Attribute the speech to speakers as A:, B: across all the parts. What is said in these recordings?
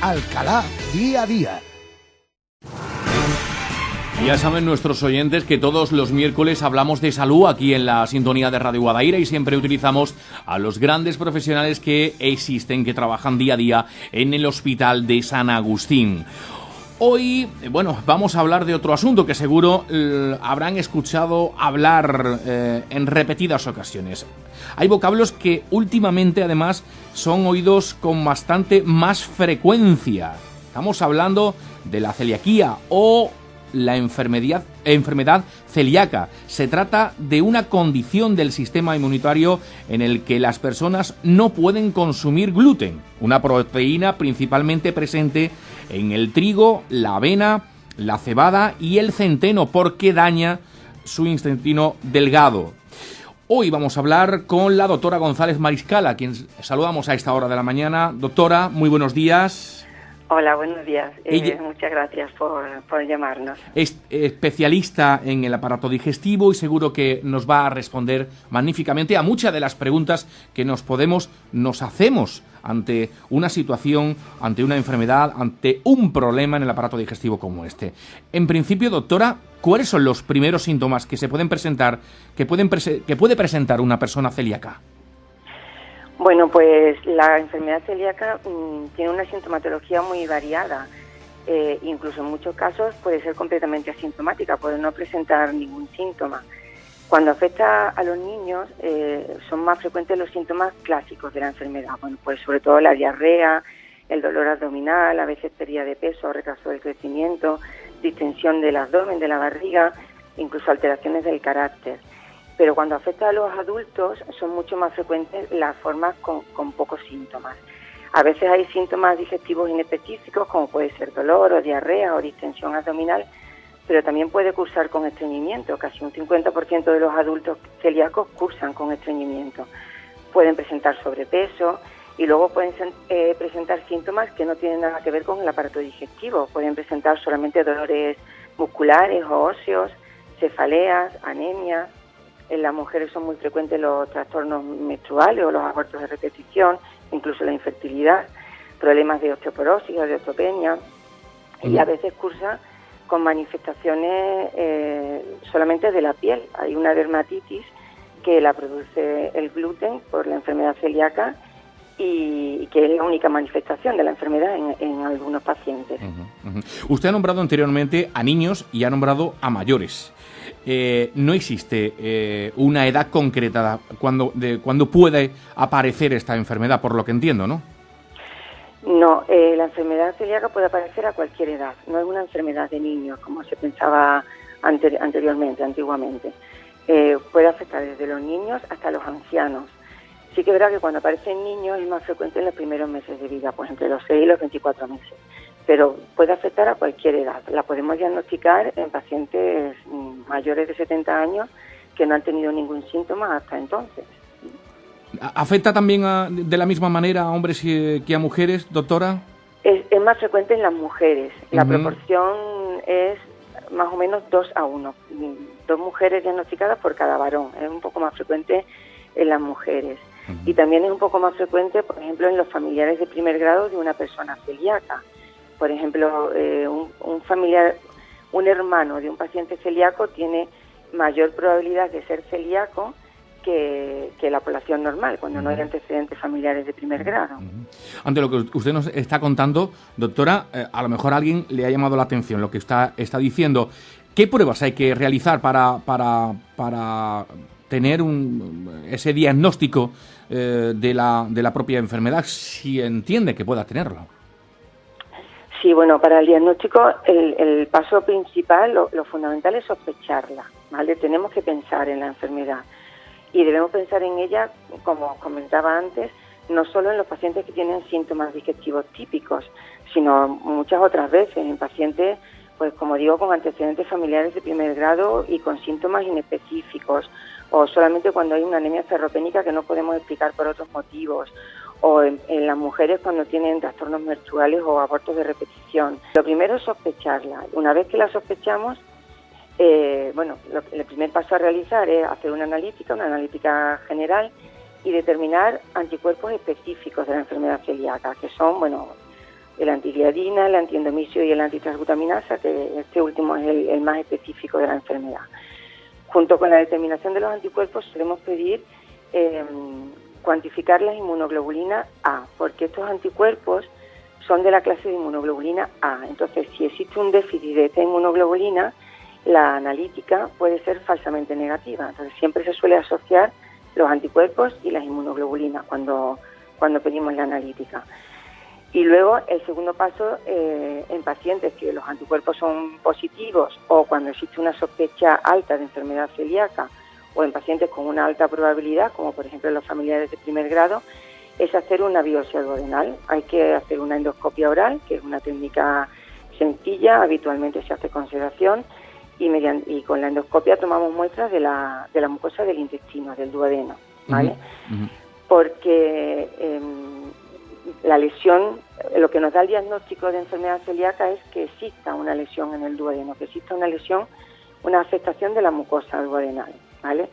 A: Alcalá Día a Día.
B: Ya saben nuestros oyentes que todos los miércoles hablamos de salud aquí en la sintonía de Radio Guadaira y siempre utilizamos a los grandes profesionales que existen, que trabajan día a día en el Hospital de San Agustín. Hoy, vamos a hablar de otro asunto que seguro habrán escuchado hablar en repetidas ocasiones. Hay vocablos que últimamente, además, son oídos con bastante más frecuencia. Estamos hablando de la celiaquía o la enfermedad celíaca. Se trata de una condición del sistema inmunitario en el que las personas no pueden consumir gluten, una proteína principalmente presente en el trigo, la avena, la cebada y el centeno, porque daña su intestino delgado. Hoy vamos a hablar con la doctora González Mariscal, a quien saludamos a esta hora de la mañana. Doctora, muy buenos días.
C: Hola, buenos días. Muchas gracias por llamarnos.
B: Es especialista en el aparato digestivo y seguro que nos va a responder magníficamente a muchas de las preguntas que nos hacemos ante una situación, ante una enfermedad, ante un problema en el aparato digestivo como este. En principio, doctora, ¿cuáles son los primeros síntomas que se pueden presentar, que puede presentar una persona celíaca?
C: Bueno, pues la enfermedad celíaca tiene una sintomatología muy variada. Incluso en muchos casos puede ser completamente asintomática, puede no presentar ningún síntoma. Cuando afecta a los niños son más frecuentes los síntomas clásicos de la enfermedad. Bueno, pues sobre todo la diarrea, el dolor abdominal, a veces pérdida de peso, retraso del crecimiento, distensión del abdomen, de la barriga, incluso alteraciones del carácter. Pero cuando afecta a los adultos son mucho más frecuentes las formas con pocos síntomas. A veces hay síntomas digestivos inespecíficos, como puede ser dolor o diarrea o distensión abdominal, pero también puede cursar con estreñimiento. Casi un 50% de los adultos celíacos cursan con estreñimiento. Pueden presentar sobrepeso y luego pueden presentar síntomas que no tienen nada que ver con el aparato digestivo. Pueden presentar solamente dolores musculares o óseos, cefaleas, anemia. En las mujeres son muy frecuentes los trastornos menstruales o los abortos de repetición, incluso la infertilidad, problemas de osteoporosis o de osteopenia, y a veces cursa con manifestaciones solamente de la piel. Hay una dermatitis que la produce el gluten por la enfermedad celíaca y que es la única manifestación de la enfermedad en algunos pacientes.
B: Usted ha nombrado anteriormente a niños y ha nombrado a mayores. No existe una edad concreta cuando puede aparecer esta enfermedad, por lo que entiendo, ¿no?
C: No, la enfermedad celíaca puede aparecer a cualquier edad. No es una enfermedad de niños, como se pensaba antiguamente. Puede afectar desde los niños hasta los ancianos. Sí que es verdad que cuando aparece en niños es más frecuente en los primeros meses de vida, pues entre los 6 y los 24 meses. Pero puede afectar a cualquier edad. La podemos diagnosticar en pacientes mayores de 70 años que no han tenido ningún síntoma hasta entonces.
B: ¿Afecta también de la misma manera a hombres que a mujeres, doctora?
C: Es más frecuente en las mujeres. La proporción es más o menos 2:1. 2 mujeres diagnosticadas por cada varón. Es un poco más frecuente en las mujeres. Y también es un poco más frecuente, por ejemplo, en los familiares de primer grado de una persona celíaca. Por ejemplo, un familiar, un hermano de un paciente celíaco tiene mayor probabilidad de ser celíaco que la población normal, cuando no hay antecedentes familiares de primer grado.
B: Ante lo que usted nos está contando, doctora, a lo mejor a alguien le ha llamado la atención lo que está diciendo. ¿Qué pruebas hay que realizar para tener ese diagnóstico de la propia enfermedad, si entiende que pueda tenerlo?
C: Sí, bueno, para el diagnóstico el paso principal, lo fundamental es sospecharla, ¿vale? Tenemos que pensar en la enfermedad y debemos pensar en ella, como comentaba antes, no solo en los pacientes que tienen síntomas digestivos típicos, sino muchas otras veces en pacientes, pues como digo, con antecedentes familiares de primer grado y con síntomas inespecíficos, o solamente cuando hay una anemia ferropénica que no podemos explicar por otros motivos, o en las mujeres cuando tienen trastornos menstruales o abortos de repetición. Lo primero es sospecharla. Una vez que la sospechamos, el primer paso a realizar es hacer una analítica general y determinar anticuerpos específicos de la enfermedad celíaca, que son, el antigliadina, el antiendomicio y el antitransglutaminasa, que este último es el más específico de la enfermedad. Junto con la determinación de los anticuerpos solemos pedir cuantificar las inmunoglobulinas A, porque estos anticuerpos son de la clase de inmunoglobulina A. Entonces, si existe un déficit de esta inmunoglobulina, la analítica puede ser falsamente negativa. Entonces, siempre se suele asociar los anticuerpos y las inmunoglobulinas cuando pedimos la analítica. Y luego, el segundo paso, en pacientes que los anticuerpos son positivos o cuando existe una sospecha alta de enfermedad celíaca o en pacientes con una alta probabilidad, como por ejemplo los familiares de primer grado, es hacer una biopsia duodenal. Hay que hacer una endoscopia oral, que es una técnica sencilla, habitualmente se hace con sedación, y con la endoscopia tomamos muestras de la mucosa del intestino, del duodeno, ¿vale? Uh-huh. Porque la lesión, lo que nos da el diagnóstico de enfermedad celíaca es que exista una lesión en el duodeno, que exista una lesión, una afectación de la mucosa duodenal, ¿vale?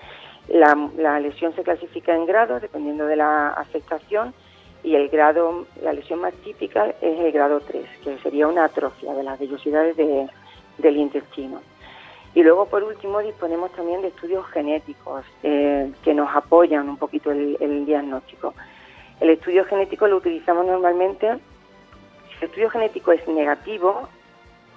C: La lesión se clasifica en grados dependiendo de la afectación, y la lesión más típica es el grado 3, que sería una atrofia de las vellosidades del intestino. Y luego, por último, disponemos también de estudios genéticos que nos apoyan un poquito el diagnóstico. El estudio genético lo utilizamos normalmente. Si el estudio genético es negativo,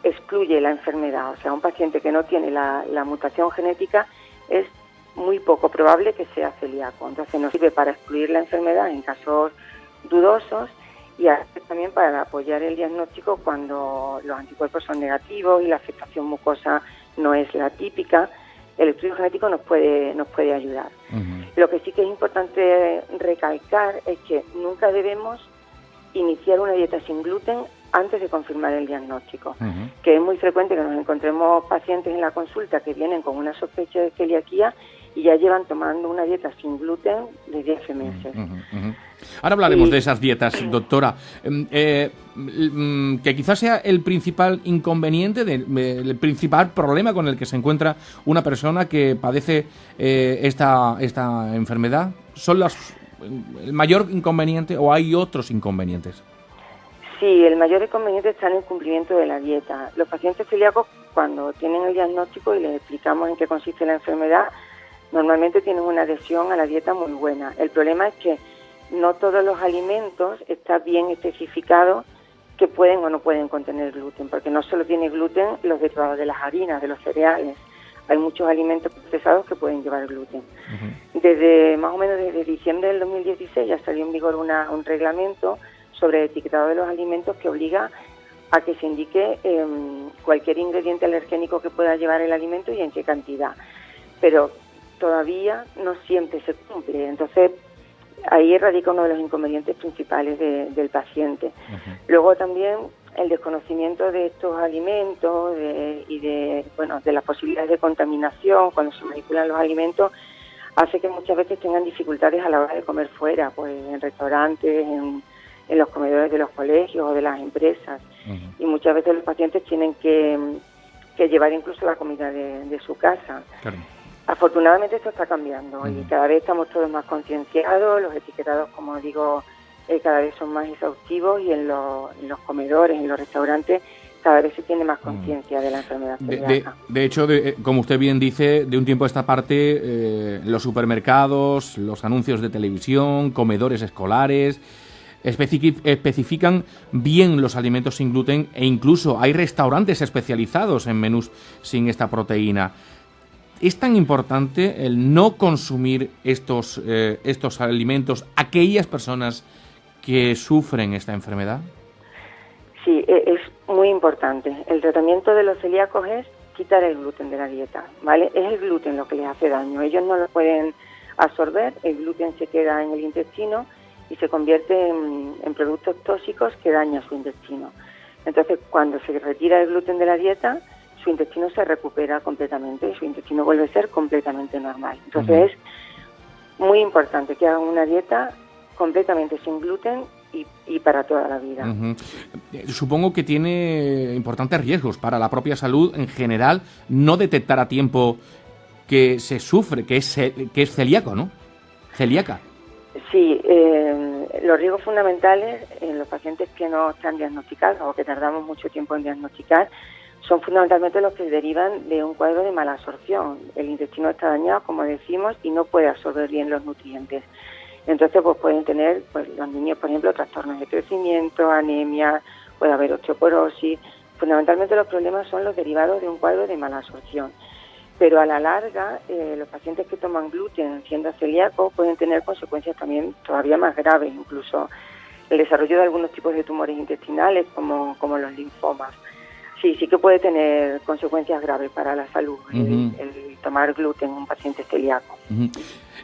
C: excluye la enfermedad. O sea, un paciente que no tiene la mutación genética es muy poco probable que sea celíaco. Entonces nos sirve para excluir la enfermedad en casos dudosos y también para apoyar el diagnóstico cuando los anticuerpos son negativos y la afectación mucosa no es la típica. El estudio genético nos puede ayudar. Uh-huh. Lo que sí que es importante recalcar es que nunca debemos iniciar una dieta sin gluten antes de confirmar el diagnóstico, uh-huh. que es muy frecuente que nos encontremos pacientes en la consulta que vienen con una sospecha de celiaquía y ya llevan tomando una dieta sin gluten de 10 meses.
B: Uh-huh, uh-huh. Ahora hablaremos de esas dietas, doctora. Que quizás sea el principal inconveniente, el principal problema con el que se encuentra una persona que padece esta enfermedad. ¿Son el mayor inconveniente o hay otros inconvenientes?
C: Sí, el mayor inconveniente está en el cumplimiento de la dieta. Los pacientes celíacos, cuando tienen el diagnóstico y les explicamos en qué consiste la enfermedad, normalmente tienen una adhesión a la dieta muy buena. El problema es que no todos los alimentos está bien especificado que pueden o no pueden contener gluten, porque no solo tiene gluten los derivados de las harinas, de los cereales. Hay muchos alimentos procesados que pueden llevar gluten. Uh-huh. Desde más o menos desde diciembre del 2016 ya salió en vigor un reglamento sobre el etiquetado de los alimentos que obliga a que se indique cualquier ingrediente alergénico que pueda llevar el alimento y en qué cantidad. Pero todavía no siempre se cumple. Entonces, ahí radica uno de los inconvenientes principales del paciente. Uh-huh. Luego también el desconocimiento de estos alimentos y de las posibilidades de contaminación cuando se manipulan los alimentos hace que muchas veces tengan dificultades a la hora de comer fuera, pues en restaurantes, en los comedores de los colegios o de las empresas. Uh-huh. Y muchas veces los pacientes tienen que llevar incluso la comida de su casa. Claro. Afortunadamente esto está cambiando y cada vez estamos todos más concienciados, los etiquetados, como digo, cada vez son más exhaustivos y en los comedores, en los restaurantes, cada vez se tiene más conciencia de la enfermedad celíaca.
B: De hecho, como usted bien dice, de un tiempo a esta parte, los supermercados, los anuncios de televisión, comedores escolares, especifican bien los alimentos sin gluten e incluso hay restaurantes especializados en menús sin esta proteína. ¿Es tan importante el no consumir estos alimentos aquellas personas que sufren esta enfermedad?
C: Sí, es muy importante. El tratamiento de los celíacos es quitar el gluten de la dieta, ¿vale? Es el gluten lo que les hace daño. Ellos no lo pueden absorber, el gluten se queda en el intestino y se convierte en productos tóxicos que dañan su intestino. Entonces, cuando se retira el gluten de la dieta, su intestino se recupera completamente y su intestino vuelve a ser completamente normal. Entonces es muy importante que hagan una dieta completamente sin gluten y para toda la vida.
B: Uh-huh. Supongo que tiene importantes riesgos para la propia salud en general no detectar a tiempo que se sufre, que es celíaco, ¿no? Celíaca.
C: Sí, los riesgos fundamentales en los pacientes que no están diagnosticados o que tardamos mucho tiempo en diagnosticar son fundamentalmente los que derivan de un cuadro de mala absorción. El intestino está dañado, como decimos, y no puede absorber bien los nutrientes. Entonces, pues pueden tener, pues los niños, por ejemplo, trastornos de crecimiento, anemia, puede haber osteoporosis. Fundamentalmente los problemas son los derivados de un cuadro de mala absorción. Pero a la larga, los pacientes que toman gluten siendo celíacos pueden tener consecuencias también todavía más graves, incluso el desarrollo de algunos tipos de tumores intestinales como los linfomas. Sí que puede tener consecuencias graves para la salud el tomar gluten en un paciente celíaco.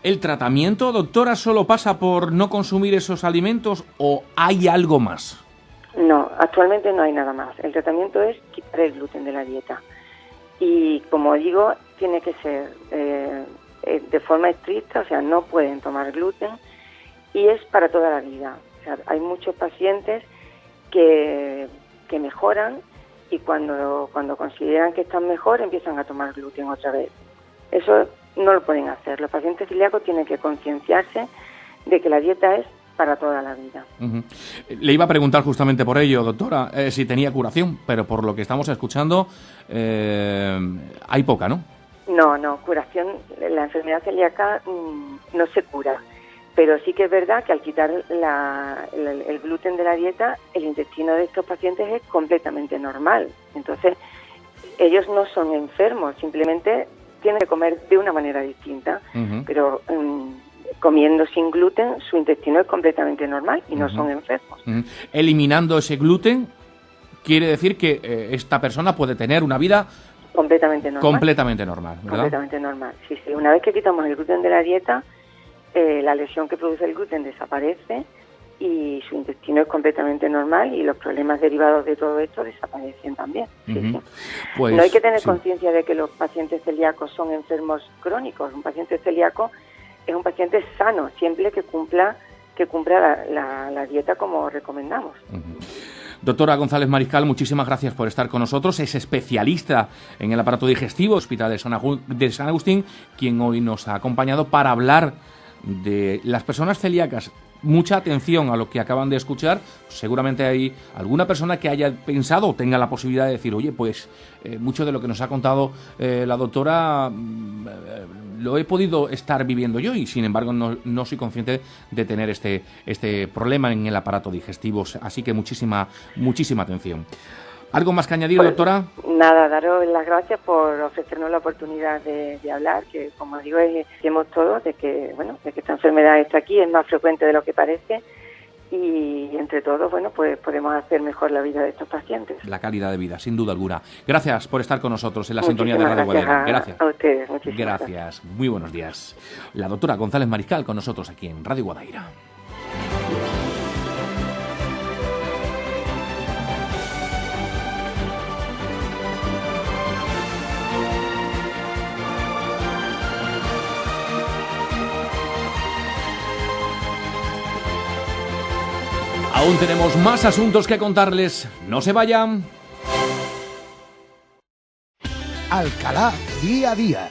B: ¿El tratamiento, doctora, solo pasa por no consumir esos alimentos o hay algo más?
C: No, actualmente no hay nada más. El tratamiento es quitar el gluten de la dieta. Y como digo, tiene que ser de forma estricta, o sea, no pueden tomar gluten y es para toda la vida. O sea, hay muchos pacientes que mejoran y cuando consideran que están mejor empiezan a tomar gluten otra vez. Eso no lo pueden hacer. Los pacientes celíacos tienen que concienciarse de que la dieta es para toda la vida.
B: Le iba a preguntar justamente por ello, doctora, si tenía curación, pero por lo que estamos escuchando hay poca, ¿no?
C: No, curación. La enfermedad celíaca no se cura, pero sí que es verdad que al quitar el gluten de la dieta, el intestino de estos pacientes es completamente normal. Entonces, ellos no son enfermos, simplemente tienen que comer de una manera distinta, pero comiendo sin gluten, su intestino es completamente normal y no son enfermos.
B: Eliminando ese gluten, quiere decir que esta persona puede tener una vida
C: completamente normal.
B: Completamente normal, ¿verdad?
C: Completamente normal, sí. Una vez que quitamos el gluten de la dieta, la lesión que produce el gluten desaparece y su intestino es completamente normal y los problemas derivados de todo esto desaparecen también. Sí.
B: Pues,
C: no hay que tener conciencia de que los pacientes celíacos son enfermos crónicos. Un paciente celíaco es un paciente sano, siempre que cumpla la dieta como recomendamos.
B: Doctora González Mariscal, muchísimas gracias por estar con nosotros. Es especialista en el aparato digestivo, Hospital de San Agustín, quien hoy nos ha acompañado para hablar de las personas celíacas. Mucha atención a lo que acaban de escuchar. Seguramente hay alguna persona que haya pensado o tenga la posibilidad de decir, oye, pues mucho de lo que nos ha contado la doctora lo he podido estar viviendo yo y sin embargo no soy consciente de tener este problema en el aparato digestivo. Así que muchísima atención. ¿Algo más que añadir, doctora?
C: Nada, daros las gracias por ofrecernos la oportunidad de hablar, que como digo, decimos todos de que esta enfermedad está aquí, es más frecuente de lo que parece y entre todos, pues podemos hacer mejor la vida de estos pacientes.
B: La calidad de vida, sin duda alguna. Gracias por estar con nosotros en la sintonía de Radio Guadaira. Gracias.
C: A ustedes, muchísimas
B: gracias. Muy buenos días. La doctora González Mariscal con nosotros aquí en Radio Guadaira. Aún tenemos más asuntos que contarles. No se vayan.
A: Alcalá, día a día.